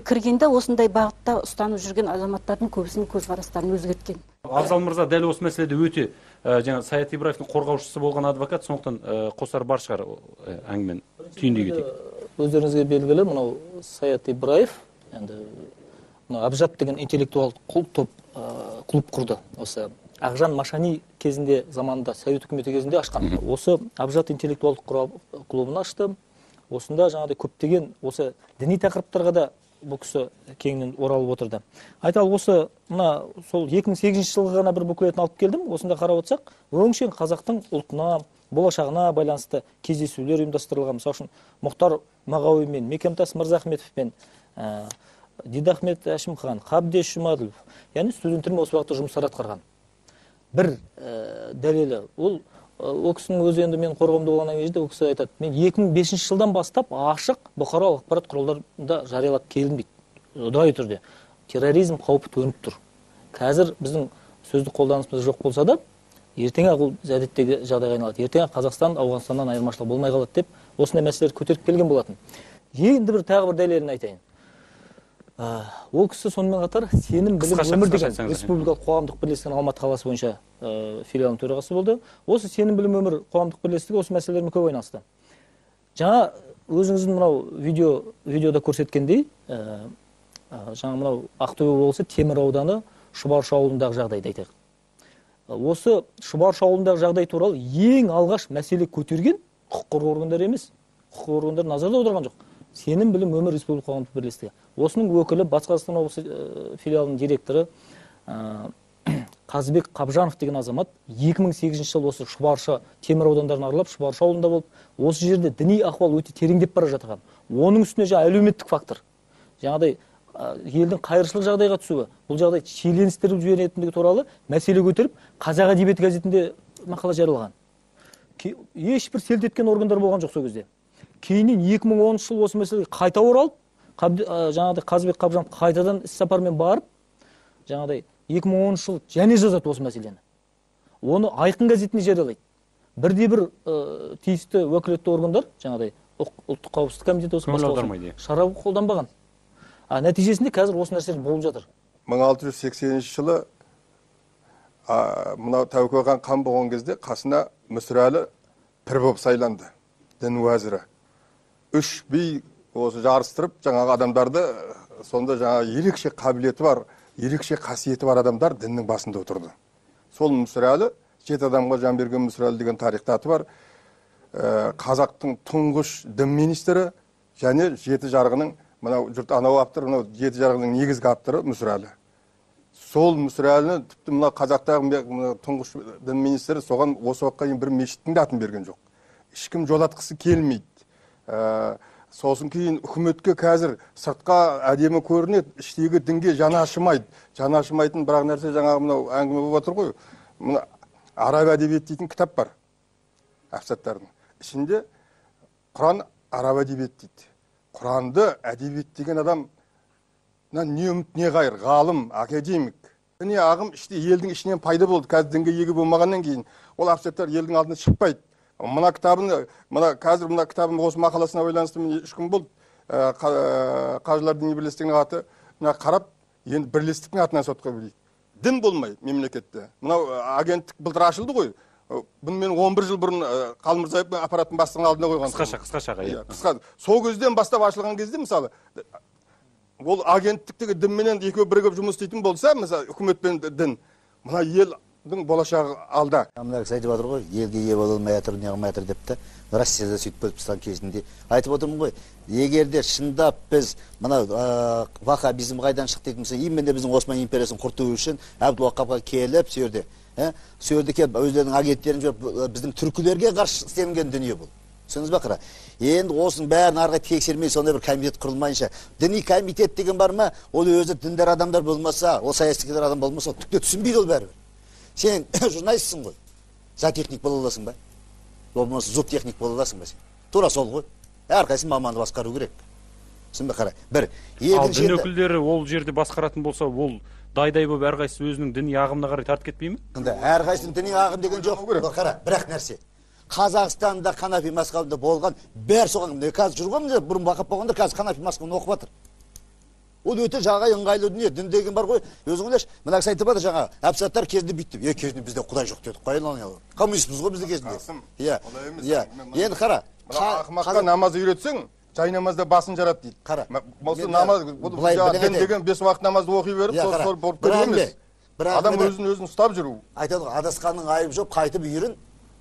кіргенде осындай бағытта ұстанып жүрген азаматтардың көбісінің көзқарастарын өзгерткен. Абзал мырза дәл осы мәселеде өте Саят Ибраевтың қорғаушысы болған адвокат, сондықтан қосар бар шығар әңгімен түйіндей кетейік. Өздеріңізге белгілі, мынау Саят Ибраев, енді Абжат деген интеллектуал клуб құрды. Осы Ақжан Машани кезінде, заманында, Совет үкіметі кезінде ашқан. Осы Абжат интеллектуал клубын ашты. Осында жаңағыдай көптеген осы діни тақырыптарға да бұл кісі кеңінен оралып отырды. Айталық осы мына сол 2008 жылғы ғана бір буклетін алып келдім. Осында қарап отырсақ, өңшең қазақтың ұлтына, болашағына байланысты кездесулер ұйымдастырылған. Мысалы үшін Мұхтар Мағауинмен, Мекемтас Мырзахметовпен, Дидахмет Әшімхан, Қабдеш Жұмаділов, яғни студенттермен осы уақытта жұмыстар атқарған. Бір дәлелі, ол кісінің өзі енді мен қорғамда болғаннан кезде ол кісі айтады, мен 2005 жылдан бастап ашық бұқаралық ақпарат құралдарында жариялап келдім дейді. Ұдайы түрде терроризм қаупі төніп тұр. Қазір біздің сөздік қолданысымыз жоқ болса да, ертең бұл әдеттегі жағдайға айналады. Ертең Қазақстан Ауғанстаннан айырмашылық болмай қалады деп осындай мәселелер көтеріп келген болатын. Енді тағы бір дәлелін айтайын. Ол кісі сонымен қатар сенім білім өмір деген республикалық қоғамдық бірлестігінің Алматы қаласы бойынша филиалының төрағасы болды. Осы сенім білім өмір қоғамдық бірлестігі осы мәселелермен көп айналысты. Жаңа өзіңіздің мынау видеода көрсеткендей, жаңа мынау Ақтөбе облысы Темір ауданы Шұбаршы ауылындағы жағдайды айтайық. Осы Шұбаршы ауылындағы жағдай туралы ең алғаш мәселе көтерген құқық қорғау органдары емес, құқық органдары назарда отырған жоқ. Сенім білім өмір республикалық қоғамдық бірлестігі. Осының өкілі Батыс Қазақстан облысы филиалының директоры Қазбек Қабжанов деген азамат 2008 жыл осы Шұбаршы Темір аудандарын аралап, Шұбаршы ауылында болып, осы жерде діни ахуал өте тереңдеп бара жатқан. Оның үстіне әлеуметтік фактор. Жаңағыдай елдің қайыршылық жағдайға түсуі, бұл жағдай шиеленістіріп жіберетіндігі туралы мәселе көтеріп, Қазақ әдебиеті газетінде мақала жариялаған. Ешбір селт еткен органдар болған жоқ сол кезде. Кейіннен 2010 жыл осы мәселеге қайта оралып, жаңағыдай Қазбек Қабжанов қайтадан іс-сапармен барып, жаңағыдай 2010 жыл және жазады осы мәселені. Оны Айқын газетіне жариялайды. Бірде-бір тиісті уәкілетті органдар, жаңағыдай ұлттық қауіпсіздік комитеті осы шара қолданбаған. Нәтижесінде қазір осы нәрселер болып жатыр. 1680 жылы мынау Тәуке хан болған кезде қасына Мүсірәлі пір болып сайланды, дін уәзірі. 3 би осы жарыстырып, жаңағы адамдарды сонда жаңағы ерекше қабілеті бар, ерекше қасиеті бар адамдар діннің басында отырды. Сол Мүсірәлі, 7 адамға жан берген Мүсірәлі деген тарихта аты бар. Қазақтың тұңғыш дін министрі және 7 жарғының, мынау жұрт анау автор, мынау 7 жарғының негізгі авторы Мүсірәлі. Сол Мүсірәліні тіпті мына қазақтағы тұңғыш дін министрі соған осы уақытқа дейін бір мешіттің де атын берген жоқ. Ешкім жолатқысы келмейді. Сосын кейін үкіметке қазір сыртқа әдемі көрінеді, іштегі дінге жаны ашымайды. Жаны ашымайтын бірақ нәрсе жаңағы мынау әңгіме болып отыр ғой. Мына араб әдебиеті дейтін кітап бар. Әфсаттардың. ішінде Құран араб әдебиеті дейді. Құранды әдебиеттеген адам не үміт, не қайыр, ғалым, академик. Діни ағым іште елдің ішінен пайда болды. Қазір дінге егі болмағаннан кейін ол авторитар елдің алдына шықпайды. Мына кітабым осы мақаласына байланысты мен 3 күн болды. Қажылар діни бірлестігінің аты қарап, енді бірлестіктің атынан сотқа білейді. Дін болмай мемлекетте. Мынау агенттік былтыр ашылды ғой. Бұны мен 11 жыл бұрын Қалмырзаев аппараттың бастығының алдына қойған. Қысқаша. Сол көзден бастап ашылған кезде мысалы ол агенттіктегі дінменен екеуі бірігіп жұмыс істейтін болса, мысалы үкімет пен дін, мына елдің болашағы алда. Мына кісі айтып жатыр ғой, елге ие бола алмай жатыр, не қылмай жатыр деп те. Россияда сөйтіп болып тұрған кезінде айтып отырмын ғой. Егерде шындап біз мына ваххабизм қайдан шықты дейтін болса, именно біздің Осман империясын құрту үшін Әбдіуақапқа келіп, сол жерде келіп өздерінің агенттерін жүріп біздің түркілерге қарсы істелінген дүние бұл. Түсініңіз ба қара? Енді осының бәрін арға тексермей сондай бір комитет құрылмайынша, діни комитет деген бар ма? Ол өзі діндар адамдар болмаса, ол саясаткерлер адам болмаса, ол түкте түсінбейді ол бәрібір. Сен журналистсің ғой. Зоотехник бола аласың ба? Болмаса зоотехник бола аласың ба сен? Тура сол ғой. Әрқайсысы маманды басқару керек. Түсіндің бе қара? Бір. Ал дін өкілдері ол жерде басқаратын болса, ол дай-дай болып әрқайсысы өзінің діни ағымына қарай тартып кетпей ме? Әрқайсының діни ағым деген жоқ. Қара, бірақ нәрсе. Қазақстанда Қанафи Масқалында болған бәр соған. Қазір жүр ғой, бұрын бақып болғандар қазір Қанафи Масқалын оқып жатыр. Ол өте жаға ыңғайлы дүние. Дін деген бар ғой. Өзің ойлашы, мына кісі айтып жатыр жаңа, әбсаттар кезінде бүйтті. Кезінде бізде Құдай жоқ дедік. Коммунистпіз ғой біздің кезінде. Енді қара. Ақымаққа намаз үйретсең, жай намазда басын жарат дейді. Қара. Осы намаз деген 5 уақыт намазды оқи беріп, сол болып көрген емес. Адам өзін ұстап жүру. Айтады, адасқанның айыбы жоқ, қайтып үйірін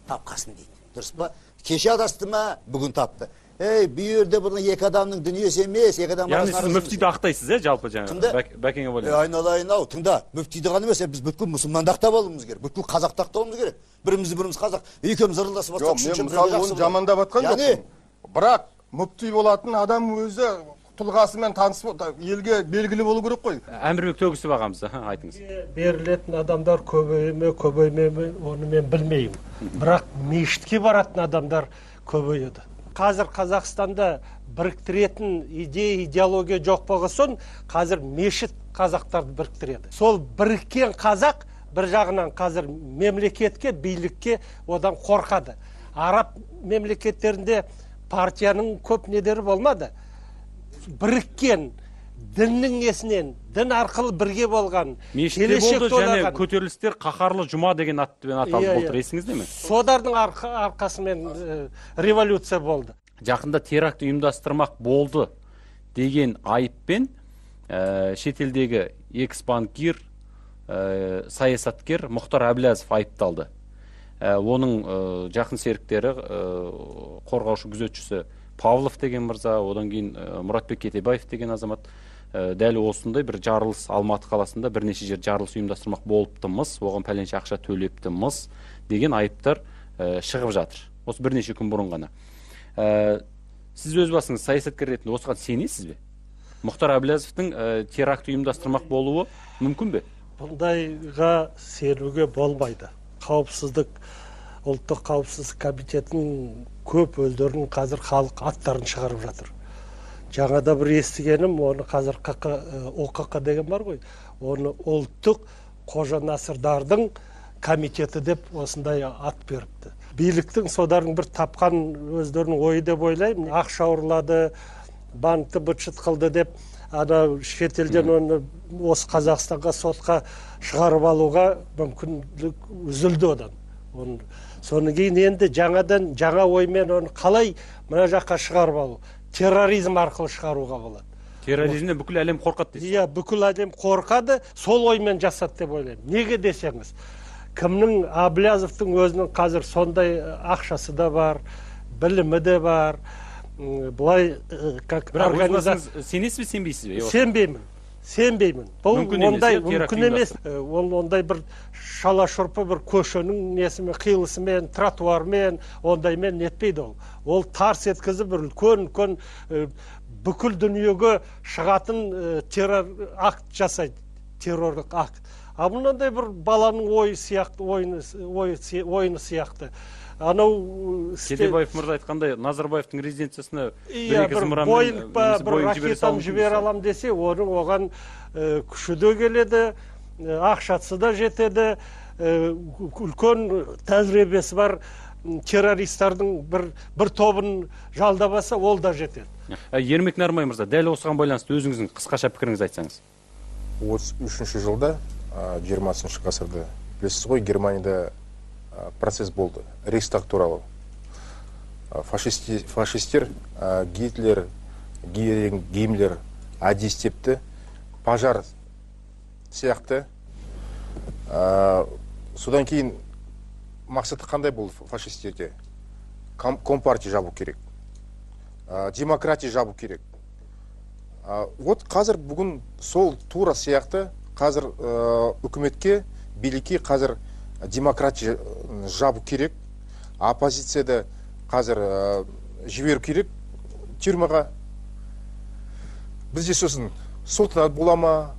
тапқасын дейді. Дұрыс па? Кеше адасты ма, бүгін тапты. Бүйірде бұны екі адамның дүниесі емес, екі адам арасында. Яғни сіз мүфтиді ақтайсыз, жалпы жаңағы бәкеңе ойлаймын. Айналайын-ау, тыңда, мүфтиді ғана емес, біз бүткіл мұсылманды ақтап алуымыз керек, бүткіл қазақты ақтауымыз керек. Біріміз қазақ, екеуміз ырылдасып жатсақ, үшінші мысалы оны жамандап атқан жоқпын. Бірақ мүфти болатын адам өзі тұлғасымен танысып, елге белгілі болу керек қой. Әмірбек Төгісов ағамыз, айтыңыз. Берілетін адамдар көбейме, оны мен білмеймін. Бірақ мешітке баратын адамдар көбейеді. Қазір Қазақстанда біріктіретін идеология жоқ болғасын, қазір мешіт қазақтарды біріктіреді. Сол біріккен қазақ бір жағынан қазір мемлекетке, билікке одан қорқады. Араб мемлекеттерінде партияның көп недері болмады. Біріккен діннің несінен, дін арқылы бірге болған. Мешітте болды және көтерілістер қаһарлы жұма деген атпен аталып отыр, есіңізде ме? Содардың арқасымен революция болды. Жақында теракт ұйымдастырмақ болды деген айыппен шетелдегі экс-банкир, саясаткер Мұхтар Әблязов айыпталды. Оның жақын серіктері, қорғаушы күзетшісі Павлов деген мырза, одан кейін Мұратбек Кетебаев деген азамат дәл осындай бір жарылыс Алматы қаласында бірнеше жер жарылыс ұйымдастырмақ болыптымыз, оған пәленше ақша төлептіміз деген айыптар шығып жатыр. Осы бірнеше күн бұрын ғана. Сіз өз басыңыз саясаткер ретінде осыған сенесіз бе? Мұхтар Әблязовтың теракт ұйымдастырмақ болуы мүмкін бе? Бұндайға сенуге болмайды. Қауіпсіздік, ұлттық қауіпсіздік комитетінің көп өздерінің қазір халық аттарын шығарып жатыр. Жаңада бір естігенім, оны қазір ОКК деген бар ғой, оны ұлттық Қожа Насырдардың комитеті деп осындай ат беріпті. Биліктің содардың бір тапқан өздерінің ойы деп ойлаймын. Ақша ұрлады, банкті быт-шыт қылды деп, шетелден оны осы Қазақстанға сотқа шығарып алуға мүмкіндік үзілді одан. Соны кейін енді жаңа оймен оны қалай мына жаққа шығарып алу? Терроризм арқылы шығаруға болады. Терроризмнен бүкіл әлем қорқады дейсіз? Иә, бүкіл әлем қорқады, сол оймен жасады деп ойлаймын. Неге десеңіз, кімнің Әблязовтың өзінің қазір сондай ақшасы да бар, білімі де бар. Бұлай организация. Сенесіз бе, сенбейсіз бе? Сенбеймін. Бұл ондай мүмкін емес. Ол ондай бір шала-шұрпы бір көшенің несімен, қиылысымен, тротуармен, ондаймен нетпейді ол. Ол тарс еткізіп бір үлкен бүкіл дүниеге шығатын террор акт жасайды, террорлық акт. Мұндай бір баланың ойыны сияқты. анау Кедебаев мырза айтқандай Назарбаевтың резиденциясына бір Боинг ба бір ракетаны жібере алам десе, оның оған күші де келеді, ақшасы да жетеді, үлкен тәжірибесі бар террористардың бір тобын жалдабаса, ол да жетеді. Ермек Нармай мырза, дәл осыған байланысты өзіңіздің қысқаша пікіріңіз айтсаңыз. 33 жылда 20 ғасырда білесіз ғой, Германияда процесс болды, Рейхстаг туралы. Фашистер, Гитлер, Гиммлер, Адистепті, пожар сияқты. Содан кейін мақсаты қандай болды фашистерде? Компартия жабу керек, демократия жабу керек. Вот қазір бүгін сол тура сияқты қазір үкіметке, билікке қазір демократия жабу керек, оппозицияда қазір жіберу керек тюрьмаға. Бізде сосын султанат бола ма,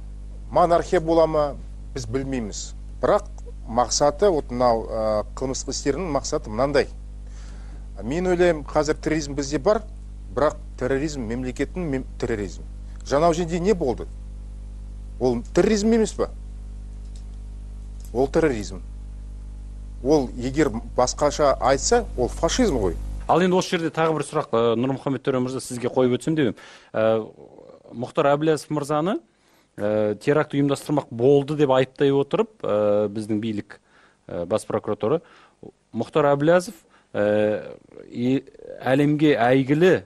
монархия бола ма, біз білмейміз. Бірақ мақсаты, мынау қылмыстық істерінің мақсаты мынандай. Мен ойлаймын, қазір терроризм бізде бар, бірақ терроризм мемлекеттің терроризм. Жанау жерде не болды? Ол терроризм емес па? Ол терроризм. Ол егер басқаша айтса, ол фашизм ғой. Ал енді осы жерде тағы бір сұрақ Нұрмұхамед Төре мырза сізге қойып өтсем деп едім. Мұхтар Әблязов мырзаны теракт ұйымдастырмақ болды деп айыптай отырып, біздің билік бас прокуратуры Мұхтар Әблязов әлемге әйгілі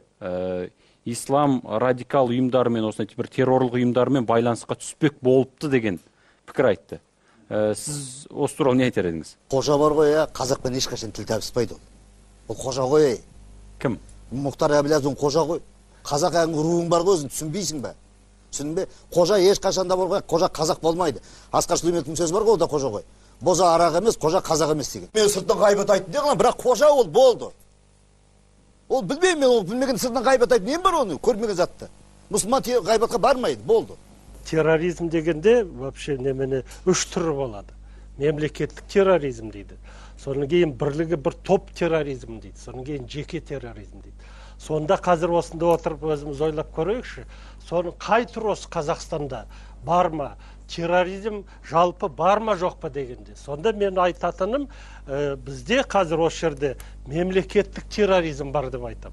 ислам радикал ұйымдарымен, осындай бір террорлық ұйымдарымен байланысқа түспек болыпты деген пікір айтты. Сіз осы туралы не айтар едіңіз? Қожа бар ғой, қазақпен ешқашан тіл табыспайды ол. Ол қожа ғой. Кім? Мұхтар Әблязов қожа ғой. Қазақ руың бар ғой, өзің түсінбейсің бе? Түсінбе? Қожа ешқашан да бар ғой, қожа қазақ болмайды. Асқар Сүлейменовтің сөзі бар ғой, ол да қожа ғой. Боза арақ емес, қожа қазақ емес деген. Мен сырттан ғайбат айттым деген, бірақ қожа ол болды. Ол білмеймін, мен ол білмеген сырттан ғайбат айттым, нем бар оны, көрмеген затты. Мұсылман ғайбатқа бармайды, болды. Терроризм дегенде вообще немене үш түрі болады. Мемлекеттік терроризм дейді. Соның кейін бірлігі бір топ терроризм дейді. Соның кейін жеке терроризм дейді. Сонда қазір осында отырып өзіміз ойлап көрейікші. Соның қай түрі осы Қазақстанда бар ма? Терроризм жалпы бар ма жоқ па дегенде. Сонда мен айтатыным, бізде қазір осы жерде мемлекеттік терроризм бар деп айтам.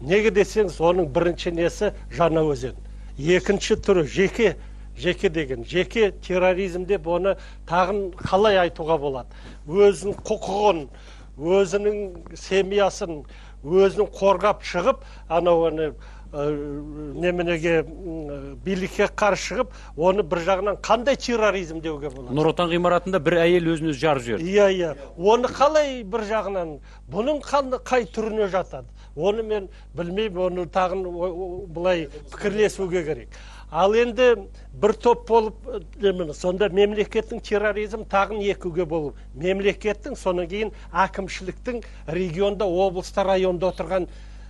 Неге десеңіз, оның бірінші несі жаңа өзен. Екінші түрі жеке деген. Жеке терроризм деп оны тағын қалай айтуға болады? Өзінің құқығын, өзінің семьясын, өзінің қорғап шығып, анауыны неменеге билікке қарсы шығып, оны бір жағынан қандай терроризм деуге болады? Нұр Отан ғимаратында бір әйел өзін өзі жарып жіберді. Иә. Оны қалай бір жағынан, бұның қай түріне жатады? Оны мен білмеймін, оны тағын бұлай пікірлесуге керек. Ал енді бір топ болып, сонда мемлекеттің терроризм тағын екіге болу. Мемлекеттің, содан кейін әкімшіліктің регионда, облыста, районда отырған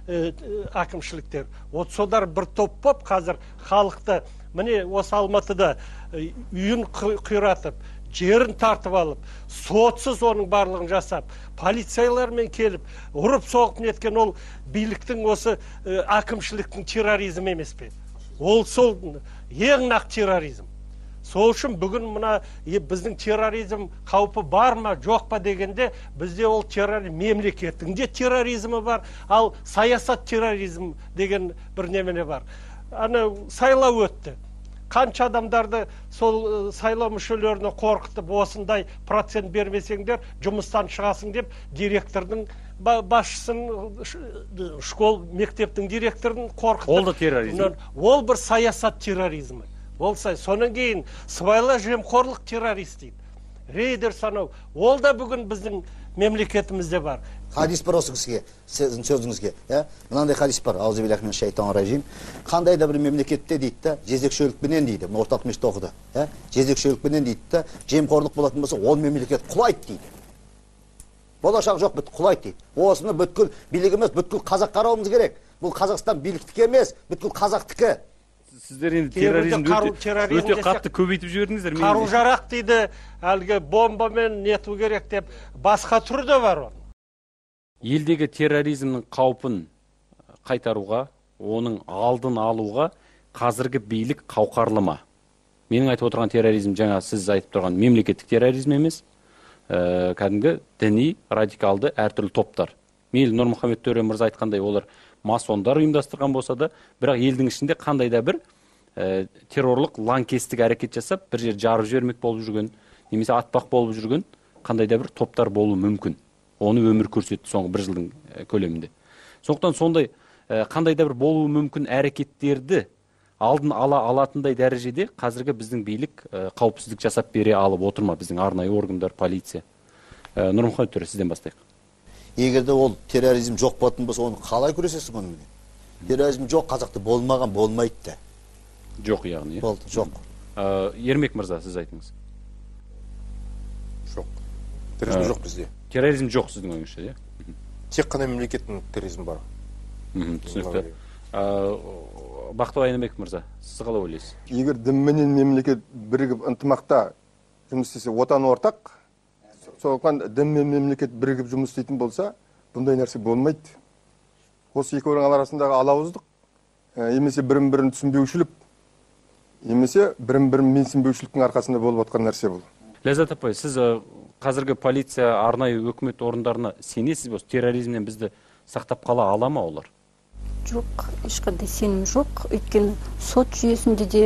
әкімшіліктер. Содар бір топ боп, қазір халықты, міне осы Алматыда үйін қиратып, жерін тартып алып, сотсыз оның барлығын жасап, полицейлермен келіп, ұрып соғып неткен ол биліктің осы әкімшіліктің терроризм емес пе? Ол сол ең нақ терроризм. Сол үшін бүгін мына біздің терроризм қаупі бар ма, жоқ па дегенде, бізде ол мемлекеттің де терроризмі бар, ал саясат терроризм деген бір немене бар. Ана сайлау өтті. Қанша адамдарды сол сайлау мүшелеріне қорқытып, осындай процент бермесеңдер, жұмыстан шығасың деп, директордың басшысын, школ, мектептің директорын қорқытып. Ол да терроризм. Ол бір саясат терроризмі. Болса, сонан кейін сыбайлас жемқорлық террорист дейді. Рейдер санау. Ол да бүгін біздің мемлекетімізде бар. Хадис бар осы кісіге, сіздің сөзіңізге. Мынандай хадис бар, аузубиллахи минаш шайтанир ражим. Қандай да бір мемлекетте дейді, жезөкшелікпенен дейді, мына орталық мешітте оқыды. Жезөкшелікпенен дейді, жемқорлық болатын болса, ол мемлекет құлайды дейді. Болашақ жоқ, құлайды дейді. Осыны бүткіл билік емес, бүткіл қазақ қарауымыз керек. Бұл Қазақстан биліктікі емес, бүткіл қазақтікі. Сіздер енді терроризмді өте қатты көбейтіп жібердіңіздер. Қару жарақ дейді, әлгі бомбамен нету керек деп, басқа түрі де бар оның. елдегі терроризмнің қаупін қайтаруға, оның алдын алуға қазіргі билік қауқарлы ма? Менің айтып отырған терроризм жаңа сіз айтып тұрған мемлекеттік терроризм емес, кәдімгі діни, радикалды әртүрлі топтар. Мейлі Нұрмұхамед Төре мырза айтқандай олар масондар ұйымдастырған болса да, бірақ елдің ішінде қандай да бір террорлық лаңкестік әрекет жасап, бір жер жарып жібермек болып жүрген, немесе атпақ болып жүрген қандай да бір топтар болуы мүмкін. Оны өмір көрсетті соңғы бір жылдың көлемінде. Сондықтан сондай қандай да бір болуы мүмкін әрекеттерді алдын ала алатындай дәрежеде қазіргі біздің билік қауіпсіздік жасап бере алып отыр ма, біздің арнайы органдар, полиция? Нұрмұхамед Төре, сізден бастайық. Егерде ол терроризм жоқ болатын болса, оны қалай күресесің онымен? Терроризм жоқ, қазақта болмаған, болмайды да. Жоқ яғни. Болды, жоқ. Ермек мырза, сіз айтыңыз. Жоқ. Терроризм жоқ бізде. Терроризм жоқ сіздің ойыңызша, иә? Тек қана мемлекеттің терроризм бар. Түсінікті. Бақтыбай Айнабек мырза, сіз қалай ойлайсыз? Егер дін менен мемлекет бірігіп ынтымақта жұмыс істесе, отан ортақ, сондықтан дін мен мемлекет бірігіп жұмыс істейтін болса, бұндай нәрсе болмайды. Осы екеуінің арасындағы алауыздық, емесе бірін-бірін түсінбеушілік, емесе бірін-бірін менсінбеушіліктің арқасында болып жатқан нәрсе бұл. Ләззат апай, сіз қазіргі полиция, арнайы өкімет орындарына сенесіз бе? Терроризмнен бізді сақтап қала ала ма олар? Жоқ, ешқандай сенім жоқ. Өйткені сот жүйесінде де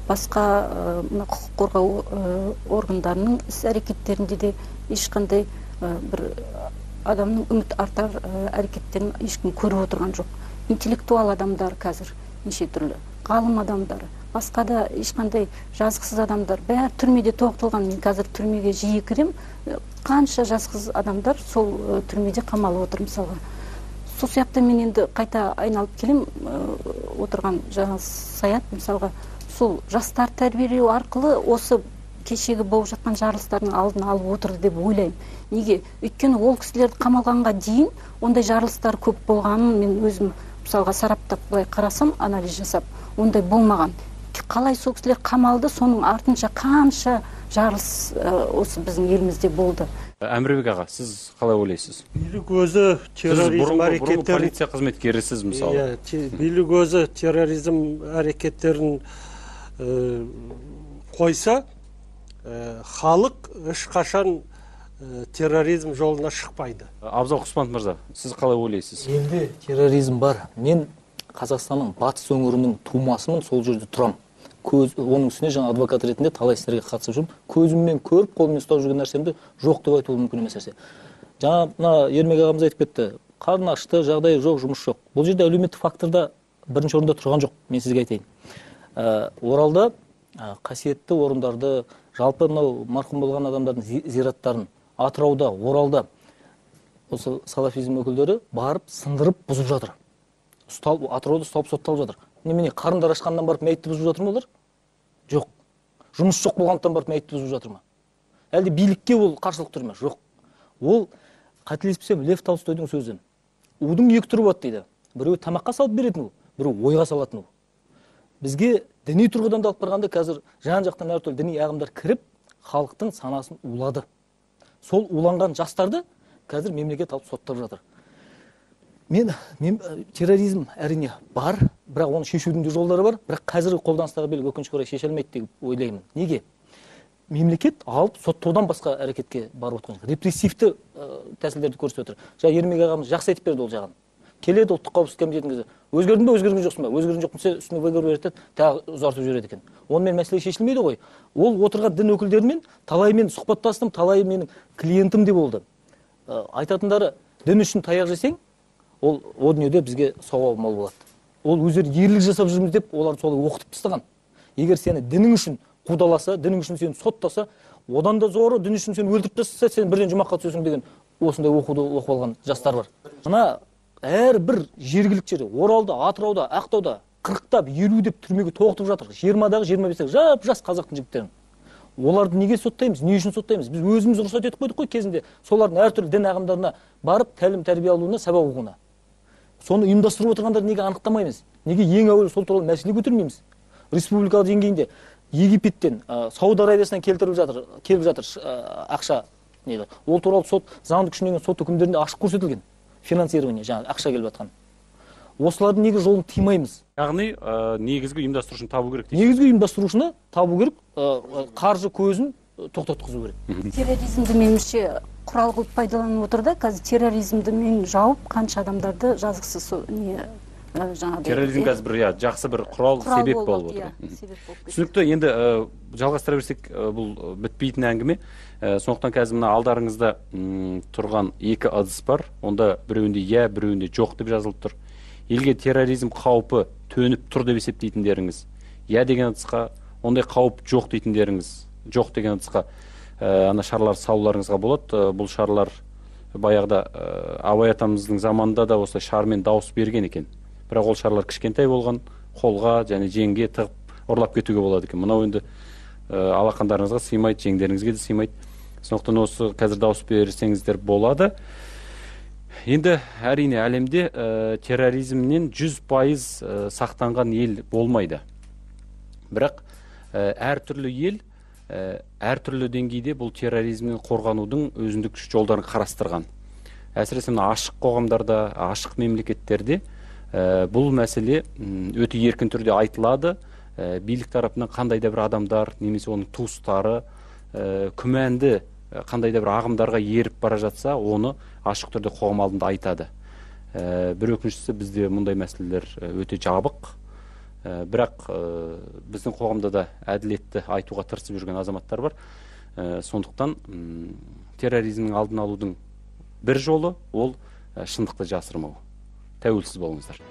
басқа құқық қорғау органдарының іс әрекеттерінде де ешқандай бір адамның үміт артар әрекеттерін ешкім көріп отырған жоқ. Интеллектуал адамдар қазір неше түрлі, ғалым адамдар, басқа да ешқандай жазықсыз адамдар бәрі түрмеде тоғытылған. Мен қазір түрмеге жиі кірем, қанша жазықсыз адамдар сол түрмеде қамалып отыр мысалға. Сол сияқты мен енді қайта айналып келем, отырған жаңа Саят мысалға, сол жастар тәрбиелеу арқылы осы кешегі болып жатқан жарылыстардың алдын алып отырды деп ойлаймын. Неге? Өйткені ол кісілерді қамалғанға дейін ондай жарылыстар көп болғанын мен өзім мысалға сараптап былай қарасам, анализ жасап, ондай болмаған. Қалай сол кісілер қамалды, соның артынша қанша жарылыс осы біздің елімізде болды. Әмірбек аға, сіз қалай ойлайсыз? Билік өзі терроризм әрекеттерін... Бұрынғы полиция қызметкерісіз мысалы. Билік өзі терроризм әрекеттерін қойса, халық ешқашан терроризм жолына шықпайды. Абзал Құспан мырза, сіз қалай ойлайсыз? Елде терроризм бар. Мен Қазақстанның батыс өңірінің тумасымын, сол жерде тұрам. Оның үстіне жаңа адвокат ретінде талай істерге қатысып жүрмін. Көзіммен көріп, қолыммен ұстап жүрген нәрсемді жоқ деп айтуы мүмкін емес нәрсе. Жаңа Ермек ағамыз айтып кетті. Қарын ашты, жағдайы жоқ, жұмыс жоқ. Бұл жерде әлеуметтік факторда бірінші орында тұрған жоқ, мен сізге айтайын. Оралда қасиетті орындарды, жалпы мынау марқұм болған адамдардың зираттарын Атырауда, Оралда осы салафизм өкілдері барып сындырып бұзып жатыр. Атырауда ұсталып сотталып жатыр. Немене қарындар ашқаннан барып мәйітті бұзып жатыр ма олар? Жоқ. Жұмыс жоқ болғандықтан барып мәйітті бұзып жатыр ма? Әлде билікке ол қарсылық тұр ма? Жоқ. Ол қателеспесем Лев Толстойдың сөзі. Удың екі түрі болады дейді. Біреуі тамаққа салып беретін ол, біреуі ойға салатын ол. Бізге діни тұрғыдан да алып барғанда қазір жан-жақтан әртүрлі діни ағымдар кіріп, халықтың санасын улады. Сол уланған жастарды қазір мемлекет алып соттап жатыр. Мен терроризм әрине бар, бірақ оны шешудің де жолдары бар, бірақ қазіргі қолданыстағы билік өкінішке орай шеше алмайды деп ойлаймын. Неге? Мемлекет алып соттаудан басқа әрекетке барып отқан жоқ. Репрессивті тәсілдерді көрсетіп отыр. Жаңа Ермек ағамыз жақсы айтып берді ол жағын. Келеді ұлттық қауіпсіздік комитетінің кезі. Өзгердің бе, өзгерген жоқсың ба? Өзгерген жоқ болса, үстіне выговор береді, тағы ұзартып жібереді екен. Онымен мәселе шешілмейді ғой. Ол отырған дін өкілдерімен талаймен сұхбаттастым, талай менің клиентім де болды. Айтатындары, дін үшін таяқ жесең, ол о дүниеде бізге сауабы мол болады. Ол өздері ерлік жасап жүрміз деп, олар солай оқытып тастаған. Егер сені дінің үшін қудаласа, дінің үшін сені соттаса, одан да зоры дін үшін сені өлтіріп тастаса, сен бірден жұмаққа түсесің деген осындай оқуды оқып алған жастар бар. Мына әрбір жергілікті жерде, Оралда, Атырауда, Ақтауда 40-тап, 50-деп түрмеге тоғытып жатыр. 20-дағы, 25-дағы жап-жас қазақтың жігіттерін. Оларды неге соттаймыз, не үшін соттаймыз? Біз өзіміз рұқсат етіп қойдық қой кезінде. Солардың әртүрлі дін ағымдарына барып, тәлім тәрбие алуына, сабақ оқуына. Соны ұйымдастырып отырғандар неге анықтамаймыз? Неге ең әуелі сол туралы мәселе көтермейміз? Республикалық деңгейінде Египеттен, Сауд Арабиясынан келіп жатыр ақша. Ол туралы сот, заңды күшіне енген сот үкімдерінде ашық көрсетілген. финансирование, жаңағы ақша келіп жатқан. Осылардың неге жолын тыймаймыз? Яғни негізгі ұйымдастырушыны табу керек дейсіз. Негізгі ұйымдастырушыны табу керек, қаржы көзін тоқтатқызу керек. Терроризмді меніңше құрал қылып пайдаланып отыр да, қазір терроризмді мен жауып қанша адамдарды жазықсыз не жаңағыдай. Терроризм қазір бір жақсы бір құрал себеп болып отыр. Түсінікті. Енді жалғастыра берсек, бұл бітпейтін әңгіме. Сондықтан қазір мына алдарыңызда тұрған екі ыдыс бар. Онда біреуінде иә, біреуінде жоқ деп жазылып тұр. Елге терроризм қаупі төніп тұр деп есептейтіндеріңіз, иә деген ыдысқа, ондай қауіп жоқ дейтіндеріңіз, жоқ деген ыдысқа ана шарлар салуларыңызға болады. Бұл шарлар баяғыда Абай атамыздың заманында да осылай шармен дауыс берген екен. Бірақ ол шарлар кішкентай болған, қолға және жеңге тығып ұрлап кетуге болады екен. Мынау енді алақандарыңызға сыймайды, жеңдеріңізге де сыймайды. Сондықтан осы қазір дауыс берсеңіздер болады. Енді әрине әлемде терроризмнен 100% сақтанған ел болмайды. Бірақ әртүрлі ел әртүрлі деңгейде бұл терроризмнен қорғанудың өзіндік жолдарын қарастырған. Әсіресе мына ашық қоғамдарда, ашық мемлекеттерде бұл мәселе өте еркін түрде айтылады. Билік тарапынан қандай да бір адамдар немесе оның туыстары күмәнді қандай да бір ағымдарға еріп бара жатса, оны ашық түрде қоғам алдында айтады. Бір өкініштісі бізде мұндай мәселелер өте жабық. Бірақ біздің қоғамда да әділетті айтуға тырысып жүрген азаматтар бар. Сондықтан терроризмнің алдын алудың бір жолы ол шындықты жасырмау. Тәуелсіз болыңыздар.